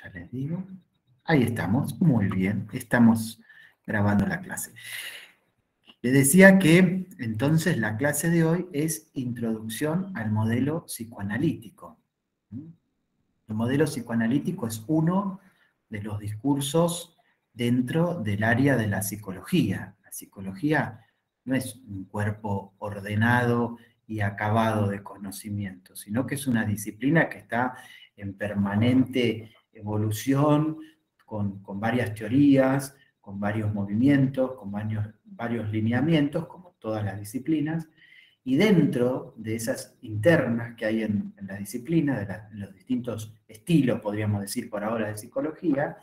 Ya les digo. Ahí estamos, muy bien, estamos grabando la clase. Les decía que entonces la clase de hoy es Introducción al modelo psicoanalítico. El modelo psicoanalítico es uno de los discursos dentro del área de la psicología. La psicología no es un cuerpo ordenado y acabado de conocimiento, sino que es una disciplina que está en permanente evolución, con varias teorías, con varios movimientos, con varios lineamientos, como todas las disciplinas, y dentro de esas internas que hay en la disciplina, en los distintos estilos, podríamos decir por ahora, de psicología,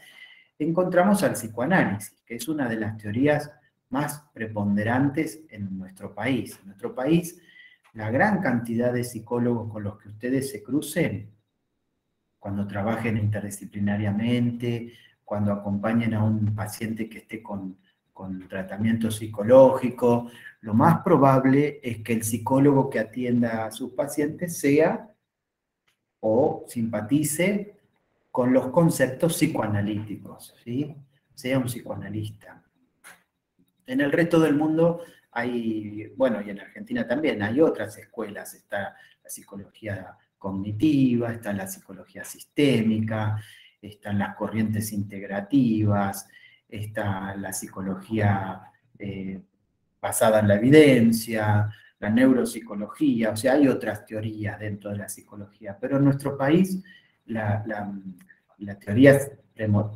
encontramos al psicoanálisis, que es una de las teorías más preponderantes en nuestro país. En nuestro país, la gran cantidad de psicólogos con los que ustedes se crucen, cuando trabajen interdisciplinariamente, cuando acompañen a un paciente que esté con tratamiento psicológico, lo más probable es que el psicólogo que atienda a sus pacientes sea o simpatice con los conceptos psicoanalíticos, ¿sí? Sea un psicoanalista. En el resto del mundo hay, bueno, y en Argentina también, hay otras escuelas. Está la psicología cognitiva, está la psicología sistémica, están las corrientes integrativas, está la psicología basada en la evidencia, la neuropsicología, o sea, hay otras teorías dentro de la psicología, pero en nuestro país la teoría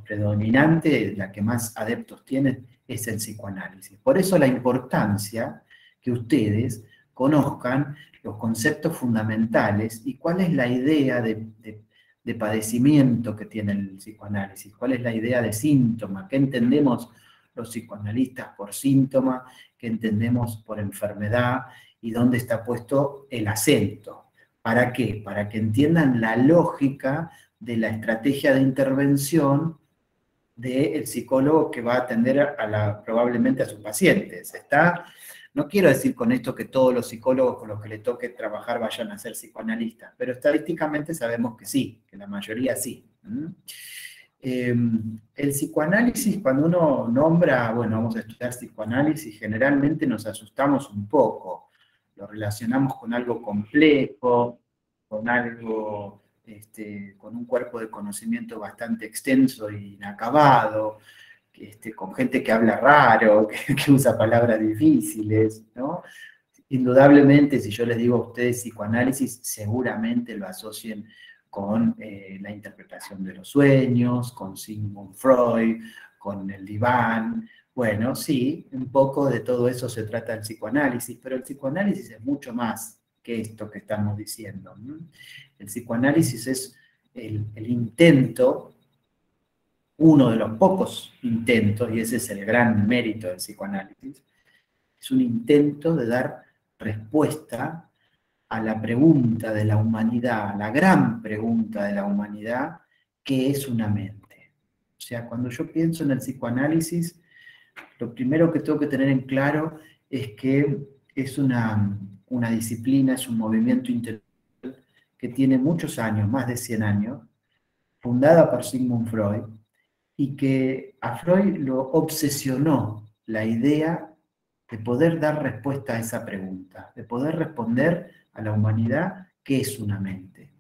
predominante, la que más adeptos tiene, es el psicoanálisis. Por eso la importancia que ustedes conozcan los conceptos fundamentales y cuál es la idea de padecimiento que tiene el psicoanálisis, cuál es la idea de síntoma, qué entendemos los psicoanalistas por síntoma, qué entendemos por enfermedad y dónde está puesto el acento. ¿Para qué? Para que entiendan la lógica de la estrategia de intervención del psicólogo que va a atender probablemente a sus pacientes. No quiero decir con esto que todos los psicólogos con los que le toque trabajar vayan a ser psicoanalistas, pero estadísticamente sabemos que sí, que la mayoría sí. El psicoanálisis, cuando uno nombra, bueno, vamos a estudiar psicoanálisis, generalmente nos asustamos un poco, lo relacionamos con algo complejo, con algo, con un cuerpo de conocimiento bastante extenso e inacabado, con gente que habla raro, que usa palabras difíciles, ¿no? Indudablemente, si yo les digo a ustedes psicoanálisis, seguramente lo asocien con la interpretación de los sueños, con Sigmund Freud, con el diván. Bueno, sí, un poco de todo eso se trata el psicoanálisis, pero el psicoanálisis es mucho más que esto que estamos diciendo. El psicoanálisis es el intento, uno de los pocos intentos, y ese es el gran mérito del psicoanálisis, es un intento de dar respuesta a la pregunta de la humanidad, la gran pregunta de la humanidad, ¿qué es una mente? O sea, cuando yo pienso en el psicoanálisis, lo primero que tengo que tener en claro es que es una disciplina, es un movimiento intelectual que tiene muchos años, más de 100 años, fundada por Sigmund Freud, y que a Freud lo obsesionó la idea de poder dar respuesta a esa pregunta, de poder responder a la humanidad qué es una mente.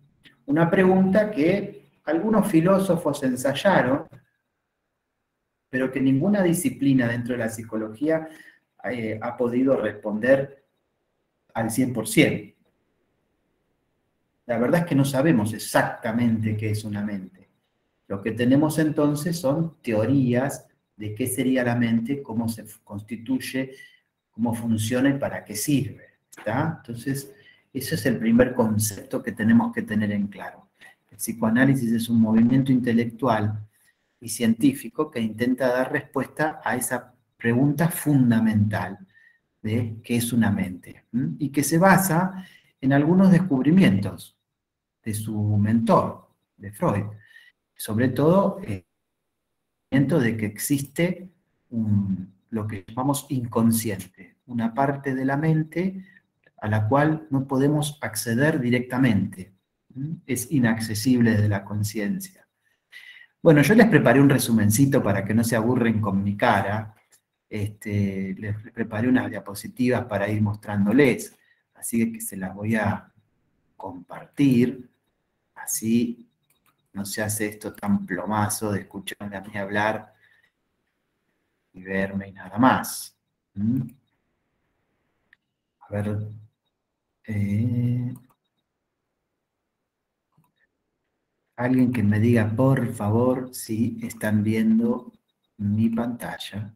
Una pregunta que algunos filósofos ensayaron, pero que ninguna disciplina dentro de la psicología ha podido responder al 100%. La verdad es que no sabemos exactamente qué es una mente. Lo que tenemos entonces son teorías de qué sería la mente, cómo se constituye, cómo funciona y para qué sirve. ¿Está? Entonces, ese es el primer concepto que tenemos que tener en claro. El psicoanálisis es un movimiento intelectual y científico que intenta dar respuesta a esa pregunta fundamental de qué es una mente, y que se basa en algunos descubrimientos de su mentor, de Freud, sobre todo el descubrimiento de que existe lo que llamamos inconsciente, una parte de la mente a la cual no podemos acceder directamente, es inaccesible desde la conciencia. Bueno, yo les preparé un resumencito para que no se aburren con mi cara. Les preparé unas diapositivas para ir mostrándoles, así que se las voy a compartir, así no se hace esto tan plomazo de escucharme a mí hablar y verme y nada más. ¿Mm? A ver, alguien que me diga por favor si están viendo mi pantalla.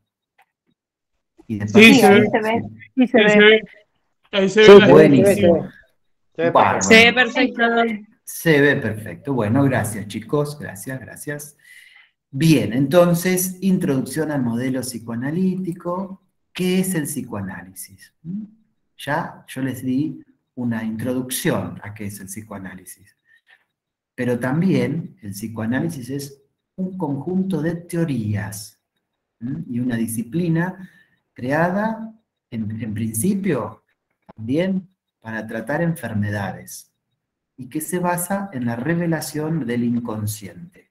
Y de paso, Sí, Sí, se ahí ve. se ve. Sí, Sí, se se ve. ve. Ahí se Sí, ven las buenísimo. diapositivas. Se ve Bárbaro. perfecto. Se ve perfecto. Se ve perfecto. Bueno, gracias chicos, gracias, gracias. Bien, entonces, introducción al modelo psicoanalítico. ¿Qué es el psicoanálisis? Ya yo les di una introducción a qué es el psicoanálisis. Pero también el psicoanálisis es un conjunto de teorías y una disciplina creada, en principio, también para tratar enfermedades y que se basa en la revelación del inconsciente.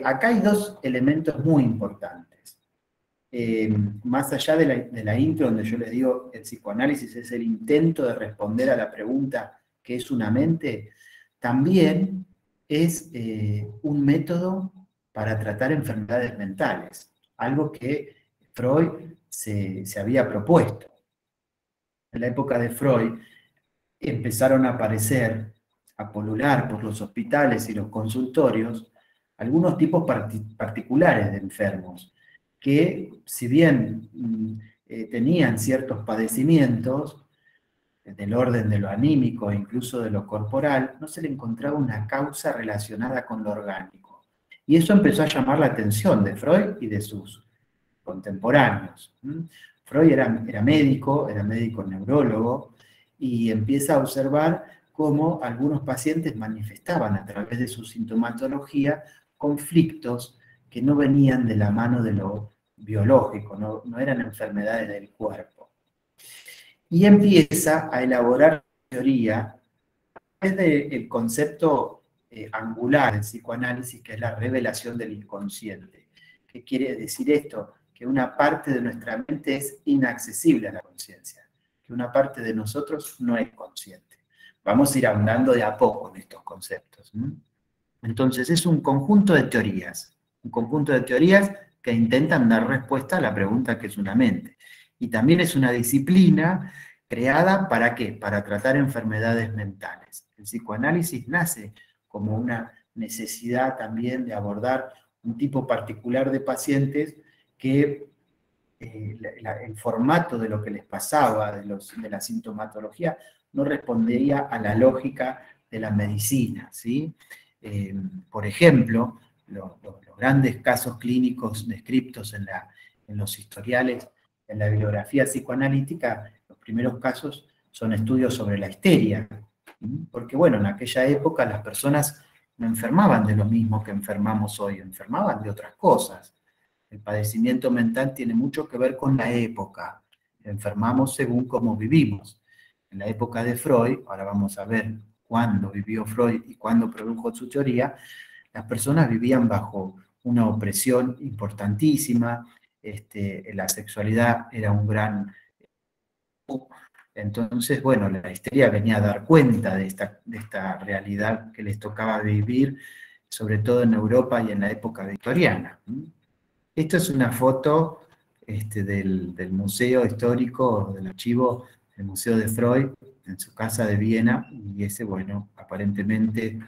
Acá hay dos elementos muy importantes. Más allá de la intro donde yo les digo el psicoanálisis es el intento de responder a la pregunta ¿qué es una mente? También es un método para tratar enfermedades mentales, algo que Freud se había propuesto. En la época de Freud empezaron a aparecer, a pulular por los hospitales y los consultorios, algunos tipos particulares de enfermos, que si bien tenían ciertos padecimientos, del orden de lo anímico e incluso de lo corporal, no se le encontraba una causa relacionada con lo orgánico. Y eso empezó a llamar la atención de Freud y de sus contemporáneos. Freud era médico neurólogo, y empieza a observar cómo algunos pacientes manifestaban a través de su sintomatología conflictos que no venían de la mano de lo biológico, no eran enfermedades del cuerpo. Y empieza a elaborar teoría desde el concepto angular del psicoanálisis, que es la revelación del inconsciente. ¿Qué quiere decir esto? Que una parte de nuestra mente es inaccesible a la conciencia, que una parte de nosotros no es consciente. Vamos a ir ahondando de a poco en estos conceptos. Entonces es un conjunto de teorías que intentan dar respuesta a la pregunta que es una mente. Y también es una disciplina creada ¿para qué? Para tratar enfermedades mentales. El psicoanálisis nace como una necesidad también de abordar un tipo particular de pacientes que el formato de lo que les pasaba, de la sintomatología, no respondía a la lógica de la medicina, ¿sí? Por ejemplo, los grandes casos clínicos descritos en los historiales, en la bibliografía psicoanalítica, los primeros casos son estudios sobre la histeria, porque bueno, en aquella época las personas no enfermaban de lo mismo que enfermamos hoy, enfermaban de otras cosas. El padecimiento mental tiene mucho que ver con la época. Enfermamos según cómo vivimos. En la época de Freud, ahora vamos a ver cuándo vivió Freud y cuándo produjo su teoría, las personas vivían bajo una opresión importantísima, la sexualidad era un gran... Entonces, bueno, la histeria venía a dar cuenta de esta realidad que les tocaba vivir, sobre todo en Europa y en la época victoriana. Esto es una foto del Museo Histórico, del archivo del Museo de Freud, en su casa de Viena, y ese, bueno, aparentemente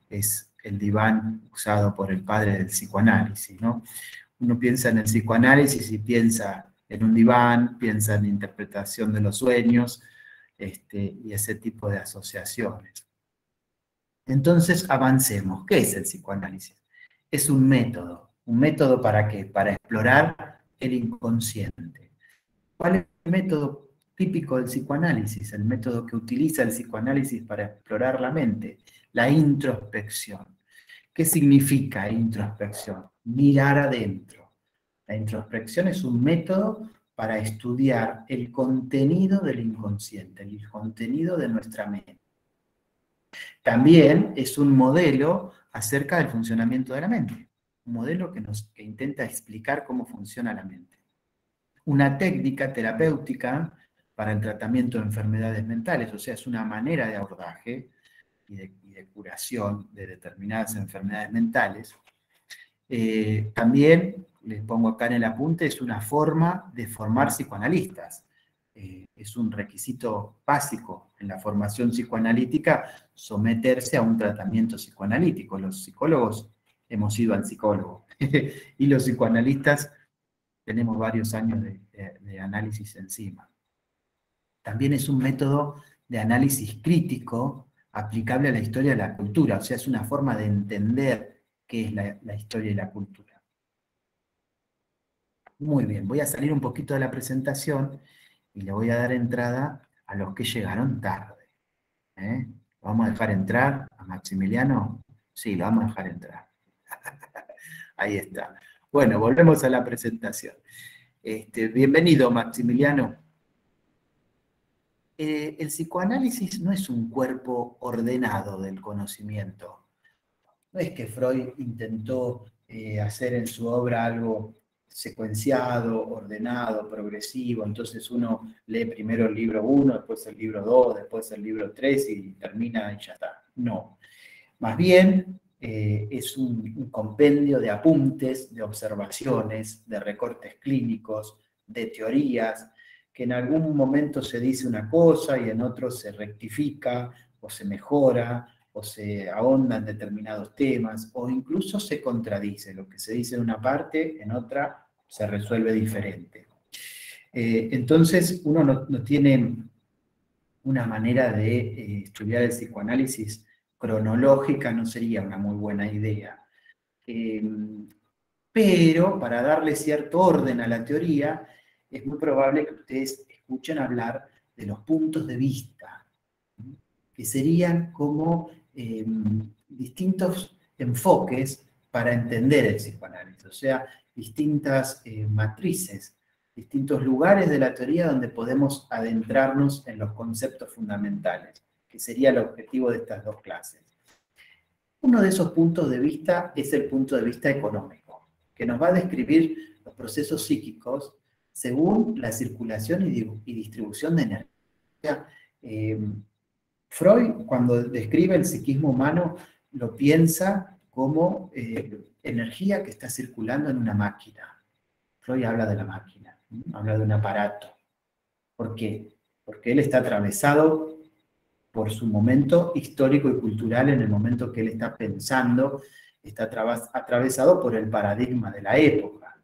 es el diván usado por el padre del psicoanálisis, ¿no? Uno piensa en el psicoanálisis y piensa en un diván, piensa en interpretación de los sueños, y ese tipo de asociaciones. Entonces, avancemos. ¿Qué es el psicoanálisis? Es un método ¿para qué? Para explorar el inconsciente. ¿Cuál es el método típico del psicoanálisis? El método que utiliza el psicoanálisis para explorar la mente, la introspección. ¿Qué significa introspección? Mirar adentro. La introspección es un método para estudiar el contenido del inconsciente, el contenido de nuestra mente. También es un modelo acerca del funcionamiento de la mente. un modelo que intenta explicar cómo funciona la mente. Una técnica terapéutica para el tratamiento de enfermedades mentales, o sea, es una manera de abordaje y de curación de determinadas enfermedades mentales. También, les pongo acá en el apunte, es una forma de formar psicoanalistas. Es un requisito básico en la formación psicoanalítica someterse a un tratamiento psicoanalítico. Los psicólogos hemos ido al psicólogo y los psicoanalistas tenemos varios años de análisis encima. También es un método de análisis crítico aplicable a la historia de la cultura, o sea, es una forma de entender qué es la historia y la cultura. Muy bien, voy a salir un poquito de la presentación y le voy a dar entrada a los que llegaron tarde. ¿Lo vamos a dejar entrar a Maximiliano? Sí, lo vamos a dejar entrar. Ahí está. Bueno, volvemos a la presentación. Bienvenido, Maximiliano. El psicoanálisis no es un cuerpo ordenado del conocimiento. No es que Freud intentó hacer en su obra algo secuenciado, ordenado, progresivo, entonces uno lee primero el libro 1, después el libro 2, después el libro 3 y termina y ya está. No. Más bien es un compendio de apuntes, de observaciones, de recortes clínicos, de teorías, que en algún momento se dice una cosa y en otro se rectifica o se mejora o se ahonda en determinados temas o incluso se contradice. Lo que se dice en una parte, en otra se resuelve diferente. Entonces uno no tiene una manera de estudiar el psicoanálisis cronológica, no sería una muy buena idea. Pero para darle cierto orden a la teoría, es muy probable que ustedes escuchen hablar de los puntos de vista, que serían como distintos enfoques para entender el psicoanálisis, o sea, distintas matrices, distintos lugares de la teoría donde podemos adentrarnos en los conceptos fundamentales, que sería el objetivo de estas dos clases. Uno de esos puntos de vista es el punto de vista económico, que nos va a describir los procesos psíquicos según la circulación y distribución de energía. Freud, cuando describe el psiquismo humano, lo piensa como energía que está circulando en una máquina. Freud habla de la máquina, habla de un aparato. ¿Por qué? Porque él está atravesado por su momento histórico y cultural en el momento que él está pensando, está atravesado por el paradigma de la época.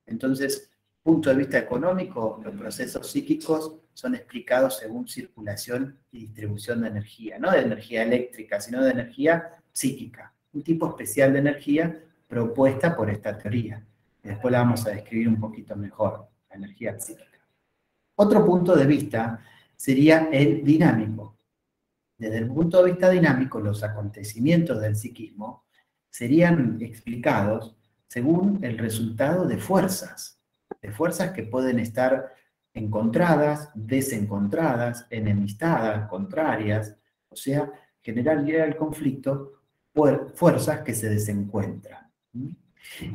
Entonces, punto de vista económico, los procesos psíquicos son explicados según circulación y distribución de energía, no de energía eléctrica, sino de energía psíquica, un tipo especial de energía propuesta por esta teoría. Y después la vamos a describir un poquito mejor, la energía psíquica. Otro punto de vista sería el dinámico. Desde el punto de vista dinámico, los acontecimientos del psiquismo serían explicados según el resultado de fuerzas que pueden estar encontradas, desencontradas, enemistadas, contrarias, o sea, generar el conflicto por fuerzas que se desencuentran.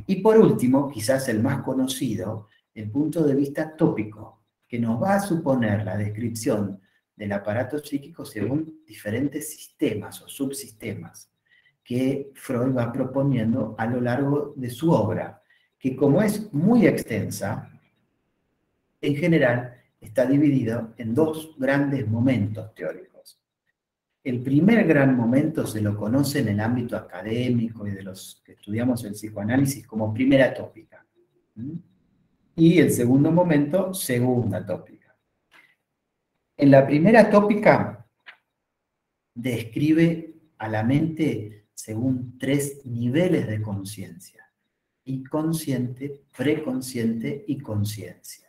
Y por último, quizás el más conocido, el punto de vista tópico, que nos va a suponer la descripción del aparato psíquico según diferentes sistemas o subsistemas que Freud va proponiendo a lo largo de su obra, que como es muy extensa, en general está dividido en dos grandes momentos teóricos. El primer gran momento se lo conoce en el ámbito académico y de los que estudiamos el psicoanálisis como primera tópica. Y el segundo momento, segunda tópica. En la primera tópica describe a la mente según 3 niveles de conciencia: inconsciente, preconsciente y conciencia.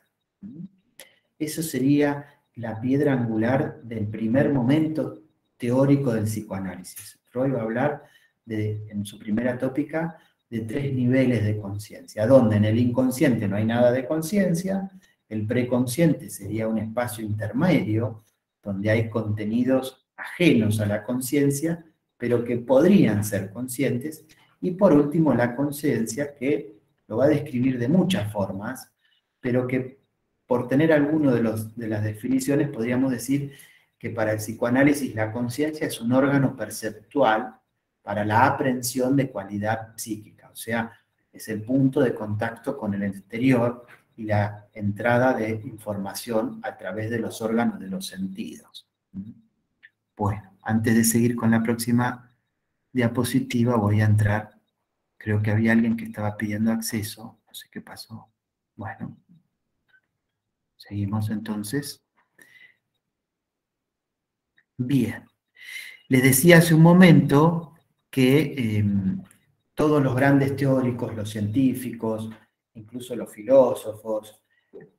Eso sería la piedra angular del primer momento teórico del psicoanálisis. Freud va a hablar en su primera tópica de 3 niveles de conciencia, donde en el inconsciente no hay nada de conciencia, el preconsciente sería un espacio intermedio, donde hay contenidos ajenos a la conciencia, pero que podrían ser conscientes, Y por último, la conciencia, que lo va a describir de muchas formas, pero que por tener alguno de las definiciones podríamos decir que para el psicoanálisis la conciencia es un órgano perceptual para la aprehensión de cualidad psíquica, o sea, es el punto de contacto con el exterior y la entrada de información a través de los órganos de los sentidos. Bueno, antes de seguir con la próxima diapositiva voy a entrar, creo que había alguien que estaba pidiendo acceso, no sé qué pasó. Bueno, seguimos entonces. Bien, les decía hace un momento que todos los grandes teóricos, los científicos, incluso los filósofos,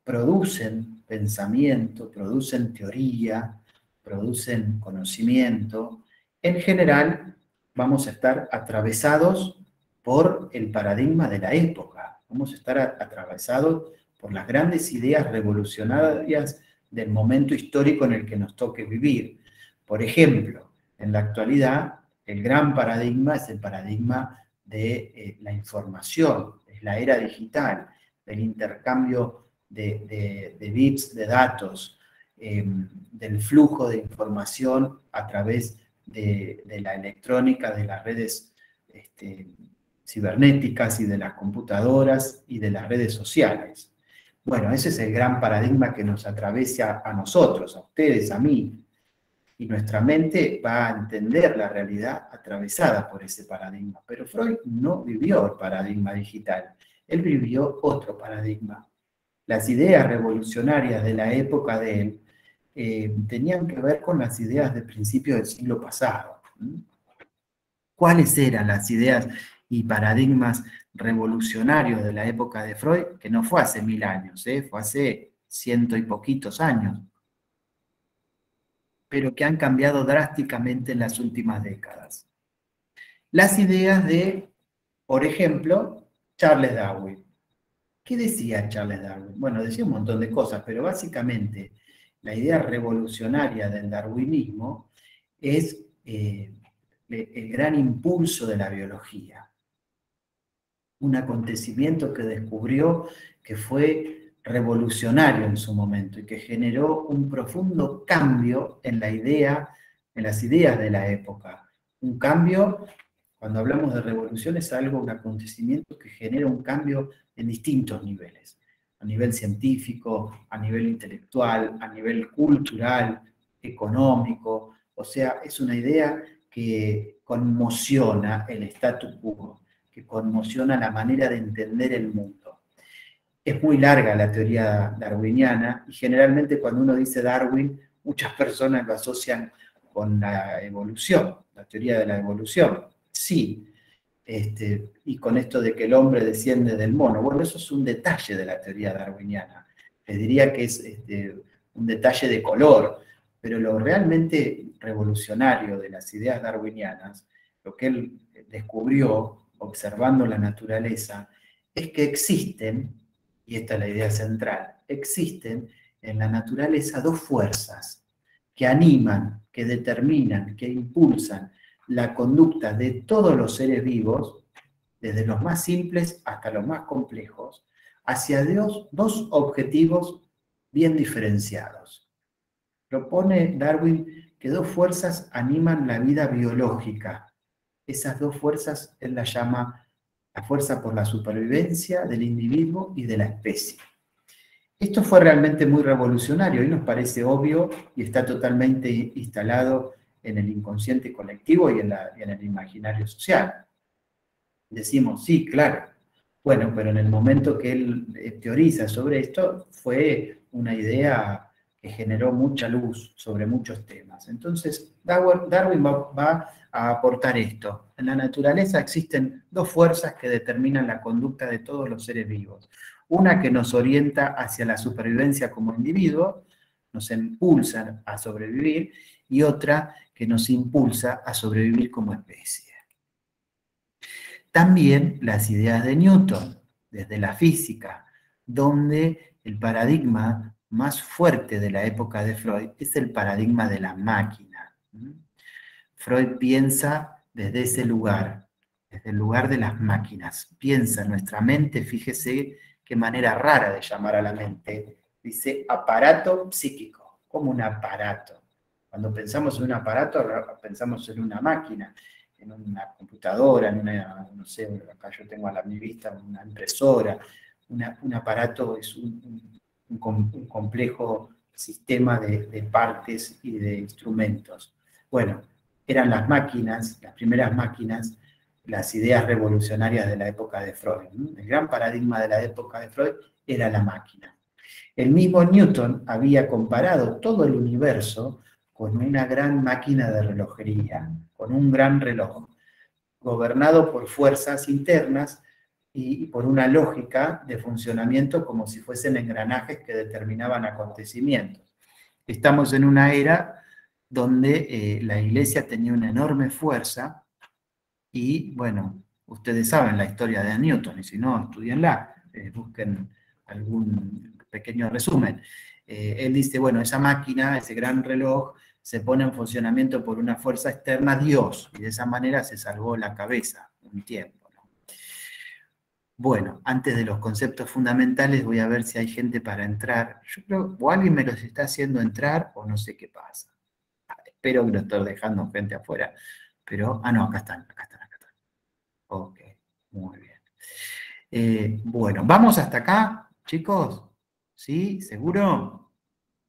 producen pensamiento, producen teoría, producen conocimiento. En general, vamos a estar atravesados por el paradigma de la época, vamos a estar atravesados por las grandes ideas revolucionarias del momento histórico en el que nos toque vivir. Por ejemplo, en la actualidad, el gran paradigma es el paradigma de la información, es la era digital, del intercambio de bits, de datos, del flujo de información a través de la electrónica, de las redes cibernéticas y de las computadoras y de las redes sociales. Bueno, ese es el gran paradigma que nos atraviesa a nosotros, a ustedes, a mí, y nuestra mente va a entender la realidad atravesada por ese paradigma. Pero Freud no vivió el paradigma digital, él vivió otro paradigma. Las ideas revolucionarias de la época de él tenían que ver con las ideas de principios del siglo pasado. ¿Cuáles eran las ideas y paradigmas revolucionarios de la época de Freud? Que no fue hace 1000 años, fue hace 100 y poquitos años, pero que han cambiado drásticamente en las últimas décadas. Las ideas de, por ejemplo, Charles Darwin. ¿Qué decía Charles Darwin? Bueno, decía un montón de cosas, pero básicamente la idea revolucionaria del darwinismo es el gran impulso de la biología. Un acontecimiento que descubrió que fue revolucionario en su momento y que generó un profundo cambio en la idea, en las ideas de la época. Un cambio, cuando hablamos de revolución, es algo, un acontecimiento que genera un cambio en distintos niveles. A nivel científico, a nivel intelectual, a nivel cultural, económico. O sea, es una idea que conmociona el status quo, que conmociona la manera de entender el mundo. Es muy larga la teoría darwiniana y generalmente cuando uno dice Darwin, muchas personas lo asocian con la evolución, la teoría de la evolución. Sí, y con esto de que el hombre desciende del mono. Bueno, eso es un detalle de la teoría darwiniana. Les diría que es un detalle de color, pero lo realmente revolucionario de las ideas darwinianas, lo que él descubrió observando la naturaleza, es que existen, y esta es la idea central, existen en la naturaleza dos fuerzas que animan, que determinan, que impulsan la conducta de todos los seres vivos, desde los más simples hasta los más complejos, hacia dos objetivos bien diferenciados. Propone Darwin que dos fuerzas animan la vida biológica. Esas dos fuerzas él las llama la fuerza por la supervivencia del individuo y de la especie. Esto fue realmente muy revolucionario, hoy nos parece obvio y está totalmente instalado en el inconsciente colectivo y en el imaginario social. Decimos, sí, claro. Bueno, pero en el momento que él teoriza sobre esto, fue una idea que generó mucha luz sobre muchos temas. Entonces, Darwin va a aportar esto. En la naturaleza existen dos fuerzas que determinan la conducta de todos los seres vivos. Una que nos orienta hacia la supervivencia como individuo, nos impulsa a sobrevivir, y otra que nos impulsa a sobrevivir como especie. También las ideas de Newton, desde la física, donde el paradigma más fuerte de la época de Freud es el paradigma de la máquina. Freud piensa desde ese lugar, desde el lugar de las máquinas. Piensa en nuestra mente, fíjese qué manera rara de llamar a la mente. Dice aparato psíquico, como un aparato. Cuando pensamos en un aparato, pensamos en una máquina, en una computadora, en una, no sé, acá yo tengo a mi vista una impresora. Un aparato es un complejo sistema de partes y de instrumentos. Bueno, eran las máquinas, las primeras máquinas, las ideas revolucionarias de la época de Freud, ¿no? El gran paradigma de la época de Freud era la máquina. El mismo Newton había comparado todo el universo con una gran máquina de relojería, con un gran reloj, gobernado por fuerzas internas y por una lógica de funcionamiento como si fuesen engranajes que determinaban acontecimientos. Estamos en una era donde la Iglesia tenía una enorme fuerza y, bueno, ustedes saben la historia de Newton, y si no, estudienla, busquen algún pequeño resumen. Él dice, bueno, esa máquina, ese gran reloj, se pone en funcionamiento por una fuerza externa, Dios, y de esa manera se salvó la cabeza un tiempo, ¿no? Bueno, antes de los conceptos fundamentales, voy a ver si hay gente para entrar. Yo creo, o alguien me los está haciendo entrar, o no sé qué pasa. Espero que no estoy dejando gente afuera. Pero, no, acá están, acá están, acá están. Ok, muy bien. Bueno, ¿vamos hasta acá, chicos? ¿Sí? ¿Seguro?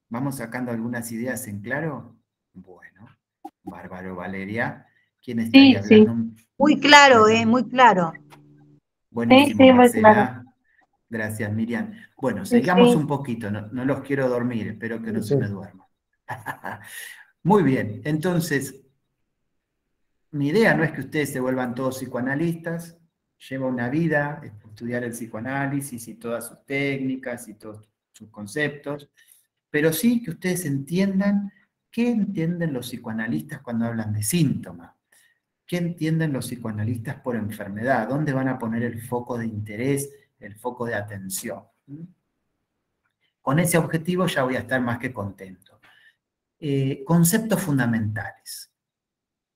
¿Vamos sacando algunas ideas en claro? Bueno, bárbaro, Valeria. ¿Quién está ahí Sí, sí. hablando? Muy claro, Bueno, muy claro. buenísimo, Sí, muy claro. Marcela. Gracias, Miriam. Bueno, Sí, sigamos sí. un poquito, no los quiero dormir, espero que no se me duerman. Muy bien, entonces, mi idea no es que ustedes se vuelvan todos psicoanalistas, lleva una vida estudiar el psicoanálisis y todas sus técnicas y todos sus conceptos, pero sí que ustedes entiendan qué entienden los psicoanalistas cuando hablan de síntomas, qué entienden los psicoanalistas por enfermedad, dónde van a poner el foco de interés, el foco de atención. Con ese objetivo ya voy a estar más que contento. Conceptos fundamentales.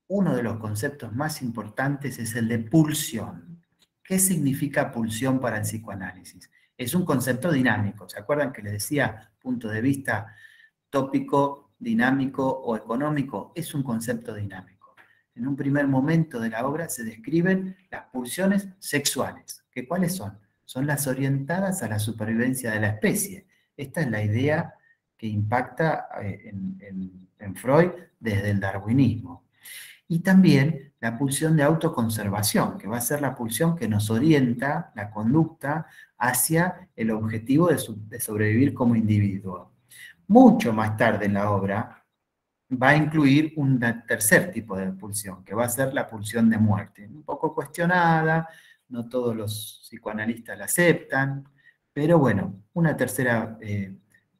Uno de los conceptos más importantes es el de pulsión. ¿Qué significa pulsión para el psicoanálisis? Es un concepto dinámico. ¿Se acuerdan que les decía punto de vista tópico, dinámico o económico? Es un concepto dinámico. En un primer momento de la obra se describen las pulsiones sexuales. ¿Que cuáles son? Son las orientadas a la supervivencia de la especie. Esta es la idea que impacta en Freud desde el darwinismo. Y también la pulsión de autoconservación, que va a ser la pulsión que nos orienta la conducta hacia el objetivo de sobrevivir como individuo. Mucho más tarde en la obra va a incluir un tercer tipo de pulsión, que va a ser la pulsión de muerte. Un poco cuestionada, no todos los psicoanalistas la aceptan, pero bueno, una tercera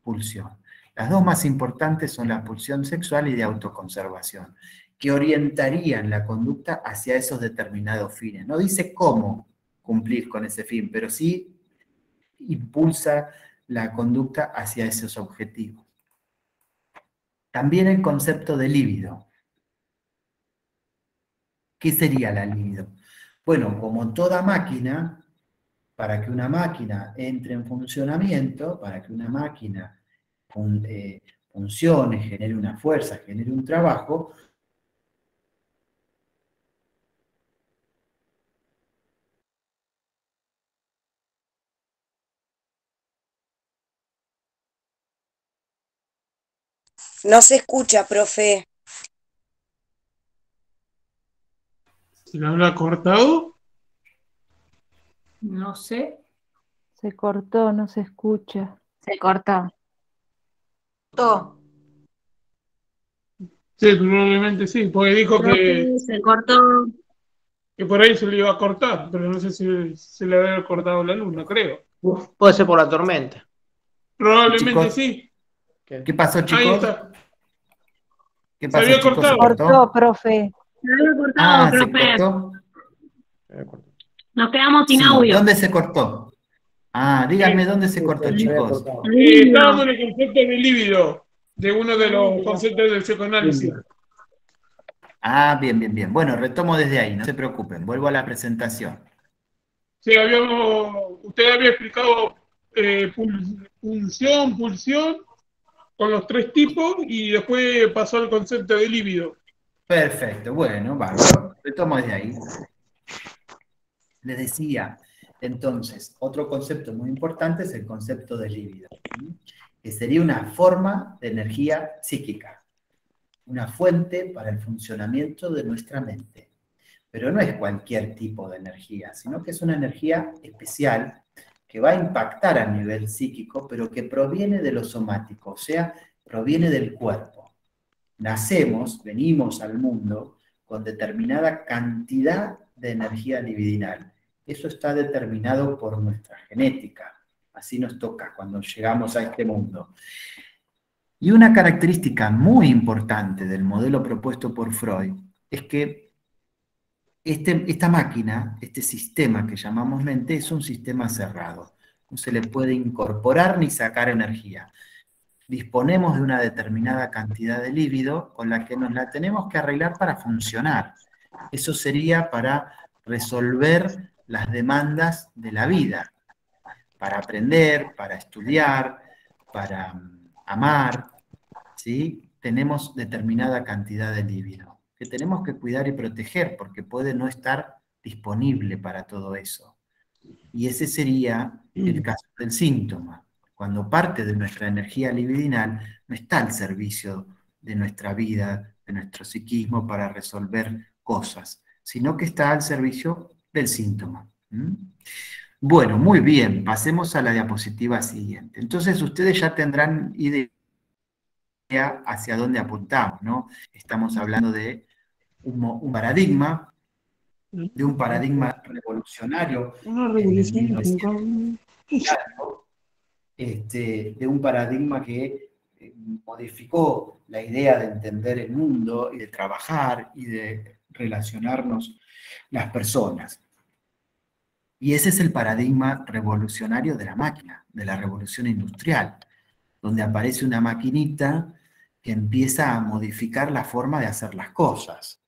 pulsión. Las dos más importantes son la pulsión sexual y de autoconservación, que orientarían la conducta hacia esos determinados fines. No dice cómo cumplir con ese fin, pero sí impulsa la conducta hacia esos objetivos. También el concepto de líbido. ¿Qué sería la libido? Bueno, como toda máquina, para que una máquina entre en funcionamiento, para que una máquina funcione, genere una fuerza, genere un trabajo, No se escucha, profe. ¿Se lo habrá cortado? No sé. Se cortó, no se escucha. Se cortó. Todo. Sí, probablemente sí, porque dijo Profe, se cortó. que por ahí se le iba a cortar, pero no sé si se le había cortado la luz, no creo. Puede ser por la tormenta. Probablemente chicos, sí. ¿qué pasó, Ahí chicos? está. ¿Qué Se pasó, había chicos? ¿Se cortado. Cortó, profe. Se había cortado, ¿se profe. cortó? Nos quedamos sin Sí, audio. ¿dónde se cortó? Díganme dónde se cortó, chicos. Estábamos en el concepto de líbido, de uno de los conceptos del psicoanálisis. Ah, bien, bien, bien. Bueno, retomo desde ahí, no se preocupen, vuelvo a la presentación. Sí, usted había explicado punción, pulsión, con los tres tipos, y después pasó al concepto de líbido. Perfecto, bueno, bárbaro. Retomo desde ahí. Les decía, entonces, otro concepto muy importante es el concepto de líbido, que sería una forma de energía psíquica, una fuente para el funcionamiento de nuestra mente. Pero no es cualquier tipo de energía, sino que es una energía especial que va a impactar a nivel psíquico, pero que proviene de lo somático, o sea, proviene del cuerpo. Nacemos, venimos al mundo con determinada cantidad de energía libidinal. Eso está determinado por nuestra genética. Así nos toca cuando llegamos a este mundo. Y una característica muy importante del modelo propuesto por Freud es que esta máquina, este sistema que llamamos mente, es un sistema cerrado. No se le puede incorporar ni sacar energía. Disponemos de una determinada cantidad de líbido con la que nos la tenemos que arreglar para funcionar. Eso sería para resolver las demandas de la vida, para aprender, para estudiar, para amar, ¿sí? Tenemos determinada cantidad de líbido que tenemos que cuidar y proteger porque puede no estar disponible para todo eso. Y ese sería el caso del síntoma. Cuando parte de nuestra energía libidinal no está al servicio de nuestra vida, de nuestro psiquismo para resolver cosas, sino que está al servicio del síntoma. Bueno, muy bien, pasemos a la diapositiva siguiente. Entonces ustedes ya tendrán idea hacia dónde apuntamos, ¿no? Estamos hablando de un paradigma, de un paradigma revolucionario en el 1900, de un paradigma que modificó la idea de entender el mundo y de trabajar y de relacionarnos las personas. Y ese es el paradigma revolucionario de la máquina, de la revolución industrial, donde aparece una maquinita que empieza a modificar la forma de hacer las cosas.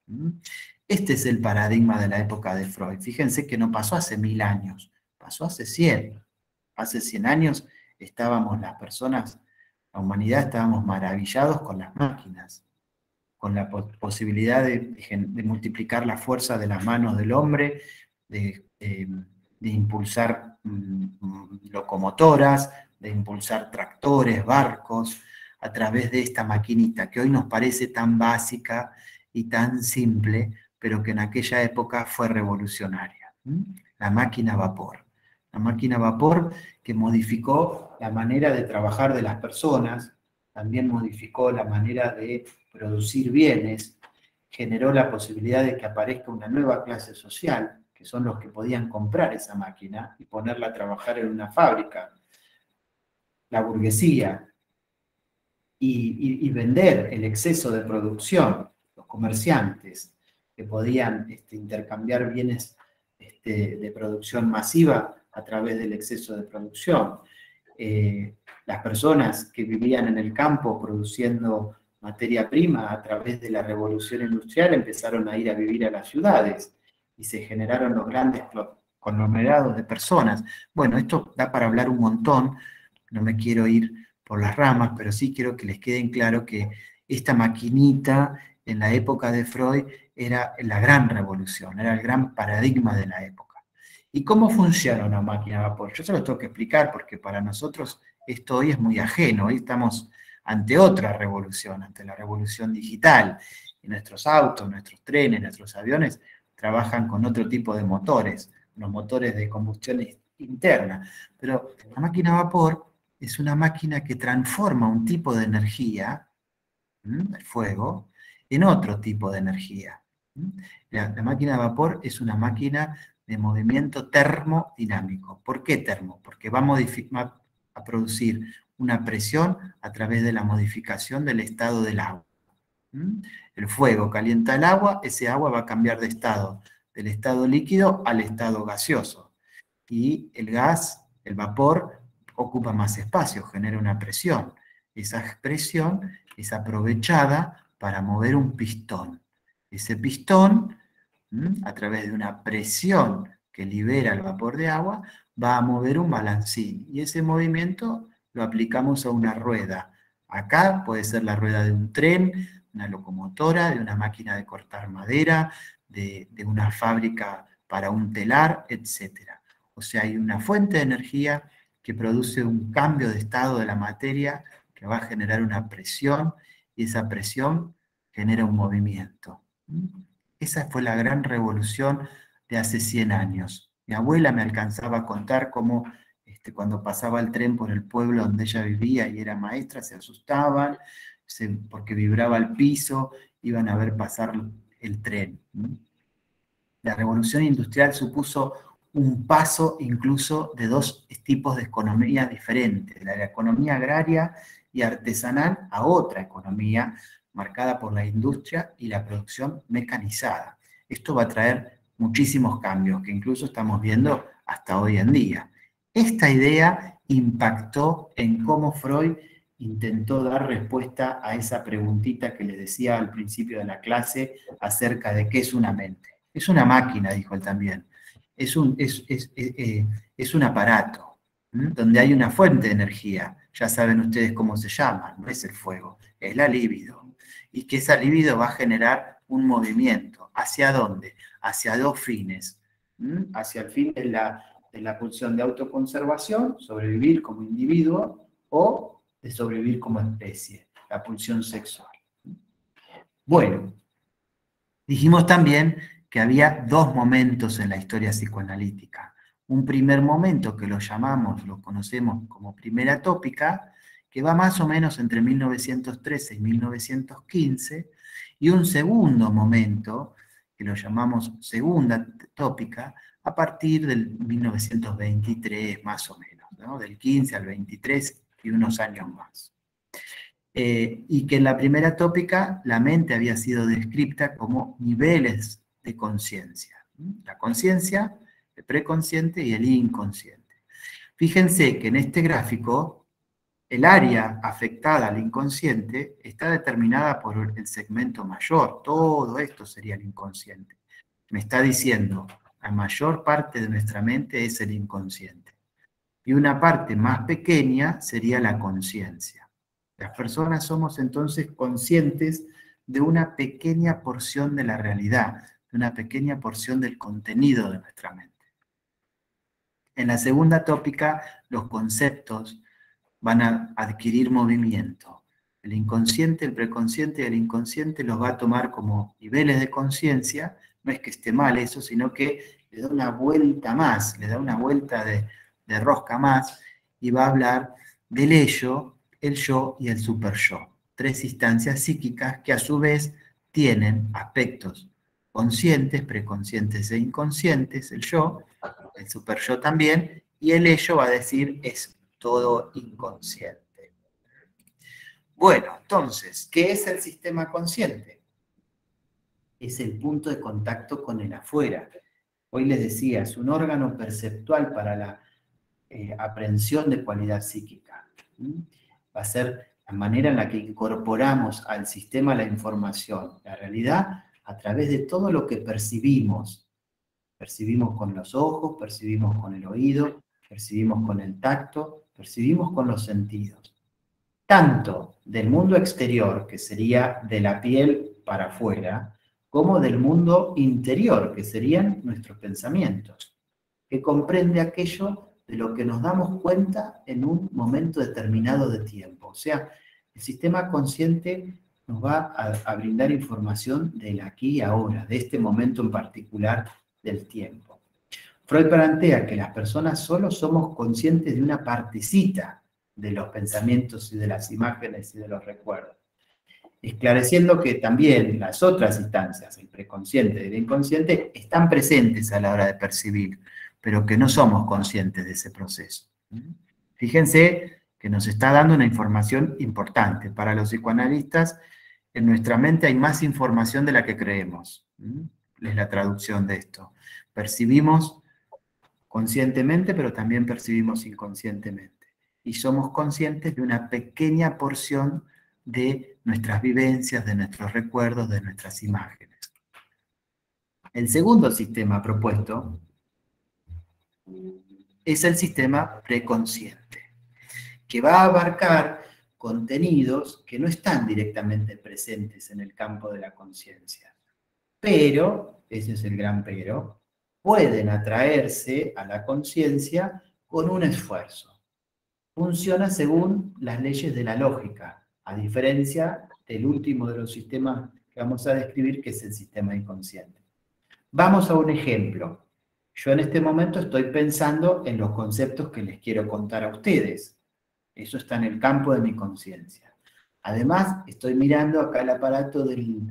Este es el paradigma de la época de Freud. Fíjense que no pasó hace 1000 años, pasó hace 100. Hace 100 años estábamos las personas, la humanidad estábamos maravillados con las máquinas, con la posibilidad de multiplicar la fuerza de las manos del hombre, de impulsar locomotoras, de impulsar tractores, barcos, a través de esta maquinita que hoy nos parece tan básica y tan simple, pero que en aquella época fue revolucionaria. La máquina a vapor. La máquina a vapor que modificó la manera de trabajar de las personas, también modificó la manera de producir bienes, generó la posibilidad de que aparezca una nueva clase social, que son los que podían comprar esa máquina y ponerla a trabajar en una fábrica, la burguesía, y vender el exceso de producción, los comerciantes que podían intercambiar bienes de producción masiva a través del exceso de producción. Las personas que vivían en el campo produciendo materia prima a través de la revolución industrial empezaron a ir a vivir a las ciudades y se generaron los grandes conglomerados de personas. Bueno, esto da para hablar un montón, no me quiero ir por las ramas, pero sí quiero que les quede claro que esta maquinita en la época de Freud era la gran revolución, era el gran paradigma de la época. ¿Y cómo funciona una máquina a vapor? Yo se lo tengo que explicar porque para nosotros esto hoy es muy ajeno, hoy estamos ante otra revolución, ante la revolución digital, y nuestros autos, nuestros trenes, nuestros aviones trabajan con otro tipo de motores, los motores de combustión interna, pero la máquina a vapor es una máquina que transforma un tipo de energía, el fuego, en otro tipo de energía. La máquina a vapor es una máquina de movimiento termodinámico. ¿Por qué termo? Porque va a producir una presión a través de la modificación del estado del agua. El fuego calienta el agua, ese agua va a cambiar de estado, del estado líquido al estado gaseoso. Y el gas, el vapor, ocupa más espacio, genera una presión. Esa presión es aprovechada para mover un pistón. Ese pistón, a través de una presión que libera el vapor de agua, va a mover un balancín. Y ese movimiento lo aplicamos a una rueda. Acá puede ser la rueda de un tren, una locomotora, de una máquina de cortar madera, de una fábrica para un telar, etc. O sea, hay una fuente de energía que produce un cambio de estado de la materia que va a generar una presión, y esa presión genera un movimiento. Esa fue la gran revolución de hace 100 años. Mi abuela me alcanzaba a contar cómo cuando pasaba el tren por el pueblo donde ella vivía y era maestra, se asustaban porque vibraba el piso, iban a ver pasar el tren. La revolución industrial supuso un paso incluso de dos tipos de economía diferentes, de la economía agraria y artesanal a otra economía marcada por la industria y la producción mecanizada. Esto va a traer muchísimos cambios que incluso estamos viendo hasta hoy en día. Esta idea impactó en cómo Freud intentó dar respuesta a esa preguntita que les decía al principio de la clase acerca de qué es una mente. Es una máquina, dijo él también. Es un aparato donde hay una fuente de energía. Ya saben ustedes cómo se llama, no es el fuego, es la libido. Y que esa libido va a generar un movimiento. ¿Hacia dónde? Hacia dos fines. Hacia el fin de la pulsión de autoconservación, sobrevivir como individuo, o de sobrevivir como especie, la pulsión sexual. Bueno, dijimos también que había dos momentos en la historia psicoanalítica. Un primer momento que lo conocemos como primera tópica, que va más o menos entre 1913 y 1915, y un segundo momento, que lo llamamos segunda tópica, a partir del 1923 más o menos, ¿no? Del 15 al 23 y unos años más. Y que en la primera tópica la mente había sido descrita como niveles de conciencia. La conciencia, el preconsciente y el inconsciente. Fíjense que en este gráfico el área afectada al inconsciente está determinada por el segmento mayor. Todo esto sería el inconsciente. Me está diciendo, la mayor parte de nuestra mente es el inconsciente. Y una parte más pequeña sería la conciencia. Las personas somos entonces conscientes de una pequeña porción de la realidad, de una pequeña porción del contenido de nuestra mente. En la segunda tópica, los conceptos van a adquirir movimiento. El inconsciente, el preconsciente y el inconsciente los va a tomar como niveles de conciencia. No es que esté mal eso, sino que le da una vuelta más, le da una vuelta de rosca más, y va a hablar del ello, el yo y el superyo. Tres instancias psíquicas que a su vez tienen aspectos conscientes, preconscientes e inconscientes, el yo, el superyo también, y el ello va a decir es todo inconsciente. Bueno, entonces, ¿qué es el sistema consciente? Es el punto de contacto con el afuera. Hoy les decía, es un órgano perceptual para la aprehensión de cualidad psíquica. Va a ser la manera en la que incorporamos al sistema la información, la realidad, a través de todo lo que percibimos. Percibimos con los ojos, percibimos con el oído, percibimos con el tacto, percibimos con los sentidos. Tanto del mundo exterior, que sería de la piel para afuera, como del mundo interior, que serían nuestros pensamientos, que comprende aquello de lo que nos damos cuenta en un momento determinado de tiempo. O sea, el sistema consciente nos va a brindar información del aquí y ahora, de este momento en particular del tiempo. Freud plantea que las personas solo somos conscientes de una partecita de los pensamientos y de las imágenes y de los recuerdos, esclareciendo que también las otras instancias, el preconsciente y el inconsciente, están presentes a la hora de percibir, pero que no somos conscientes de ese proceso. Fíjense que nos está dando una información importante. Para los psicoanalistas, en nuestra mente hay más información de la que creemos. Es la traducción de esto. Percibimos conscientemente, pero también percibimos inconscientemente. Y somos conscientes de una pequeña porción de nuestras vivencias, de nuestros recuerdos, de nuestras imágenes. El segundo sistema propuesto es el sistema preconsciente, que va a abarcar contenidos que no están directamente presentes en el campo de la conciencia. Pero, ese es el gran pero, pueden atraerse a la conciencia con un esfuerzo. Funciona según las leyes de la lógica, a diferencia del último de los sistemas que vamos a describir, que es el sistema inconsciente. Vamos a un ejemplo. Yo en este momento estoy pensando en los conceptos que les quiero contar a ustedes. Eso está en el campo de mi conciencia. Además, estoy mirando acá el aparato de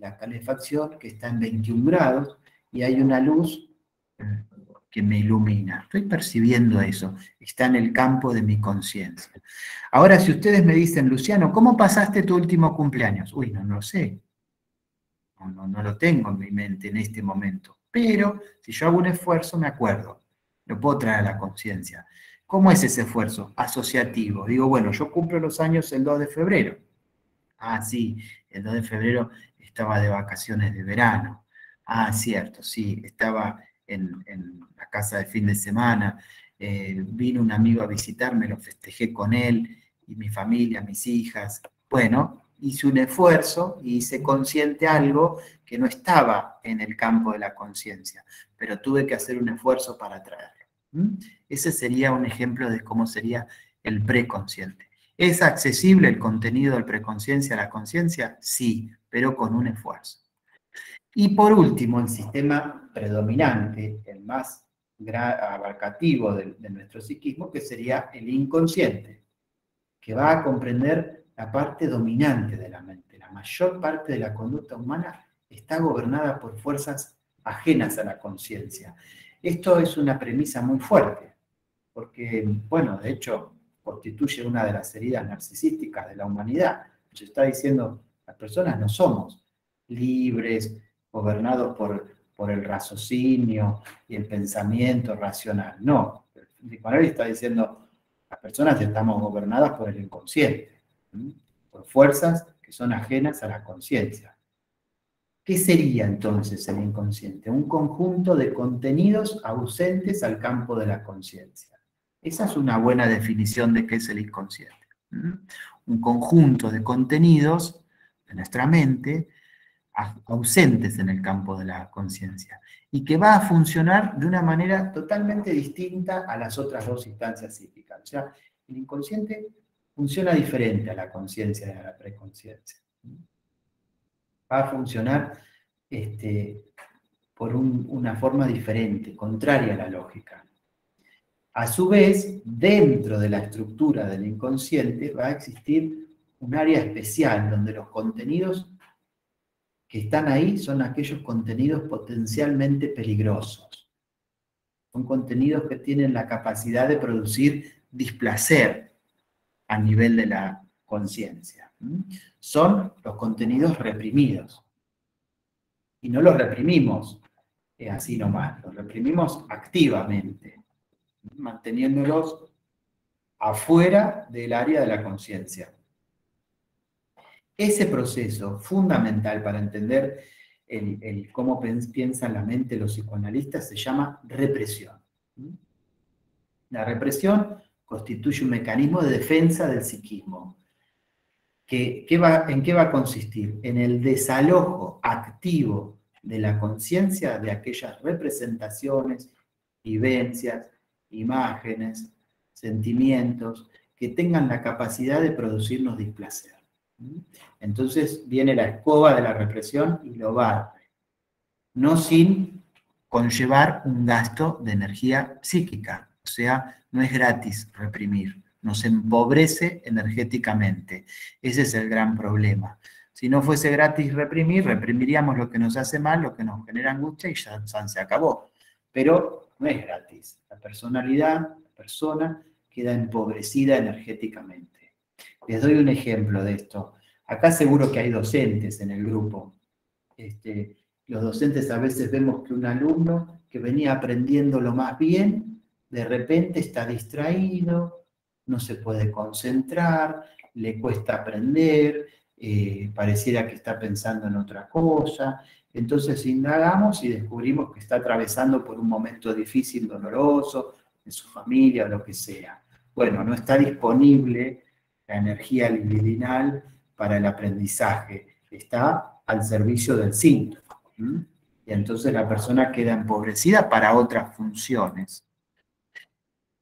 la calefacción que está en 21 grados y hay una luz que me ilumina. Estoy percibiendo eso. Está en el campo de mi conciencia. Ahora, si ustedes me dicen, Luciano, ¿cómo pasaste tu último cumpleaños? Uy, no lo sé. No lo tengo en mi mente en este momento. Pero, si yo hago un esfuerzo, me acuerdo. Lo puedo traer a la conciencia. ¿Cómo es ese esfuerzo? Asociativo. Digo, bueno, yo cumplo los años el 2 de febrero. Ah, sí, el 2 de febrero estaba de vacaciones de verano. Ah, cierto, sí, estaba en la casa de fin de semana. Vino un amigo a visitarme, lo festejé con él y mi familia, mis hijas. Bueno, hice un esfuerzo y hice consciente algo que no estaba en el campo de la conciencia, pero tuve que hacer un esfuerzo para traerlo. Ese sería un ejemplo de cómo sería el preconsciente. ¿Es accesible el contenido del preconciencia a la conciencia? Sí, pero con un esfuerzo. Y por último, el sistema predominante, el más abarcativo de nuestro psiquismo, que sería el inconsciente, que va a comprender la parte dominante de la mente. La mayor parte de la conducta humana está gobernada por fuerzas ajenas a la conciencia. Esto es una premisa muy fuerte, porque, bueno, de hecho, constituye una de las heridas narcisísticas de la humanidad. Se está diciendo, las personas no somos libres, gobernados por el raciocinio y el pensamiento racional. No, el diccionario está diciendo, las personas estamos gobernadas por el inconsciente, por fuerzas que son ajenas a la conciencia. ¿Qué sería entonces el inconsciente? Un conjunto de contenidos ausentes al campo de la conciencia. Esa es una buena definición de qué es el inconsciente. Un conjunto de contenidos de nuestra mente ausentes en el campo de la conciencia y que va a funcionar de una manera totalmente distinta a las otras dos instancias psíquicas. O sea, el inconsciente funciona diferente a la conciencia y a la preconciencia. Va a funcionar por una forma diferente, contraria a la lógica. A su vez, dentro de la estructura del inconsciente va a existir un área especial donde los contenidos que están ahí son aquellos contenidos potencialmente peligrosos. Son contenidos que tienen la capacidad de producir displacer a nivel de la conciencia. Son los contenidos reprimidos. Y no los reprimimos así nomás, los reprimimos activamente, manteniéndolos afuera del área de la conciencia. Ese proceso fundamental para entender cómo piensan la mente los psicoanalistas se llama represión. La represión constituye un mecanismo de defensa del psiquismo. ¿En qué va a consistir? En el desalojo activo de la conciencia de aquellas representaciones, vivencias, imágenes, sentimientos que tengan la capacidad de producirnos displacer. Entonces viene la escoba de la represión y lo barre, no sin conllevar un gasto de energía psíquica. O sea, no es gratis reprimir, nos empobrece energéticamente. Ese es el gran problema. Si no fuese gratis reprimir, reprimiríamos lo que nos hace mal, lo que nos genera angustia y ya se acabó. Pero no es gratis. La personalidad, la persona, queda empobrecida energéticamente. Les doy un ejemplo de esto. Acá seguro que hay docentes en el grupo. Los docentes a veces vemos que un alumno que venía aprendiendo lo más bien, de repente está distraído, no se puede concentrar, le cuesta aprender, pareciera que está pensando en otra cosa, Entonces indagamos y descubrimos que está atravesando por un momento difícil, doloroso, en su familia o lo que sea. Bueno, no está disponible la energía libidinal para el aprendizaje, está al servicio del síntoma. Y entonces la persona queda empobrecida para otras funciones.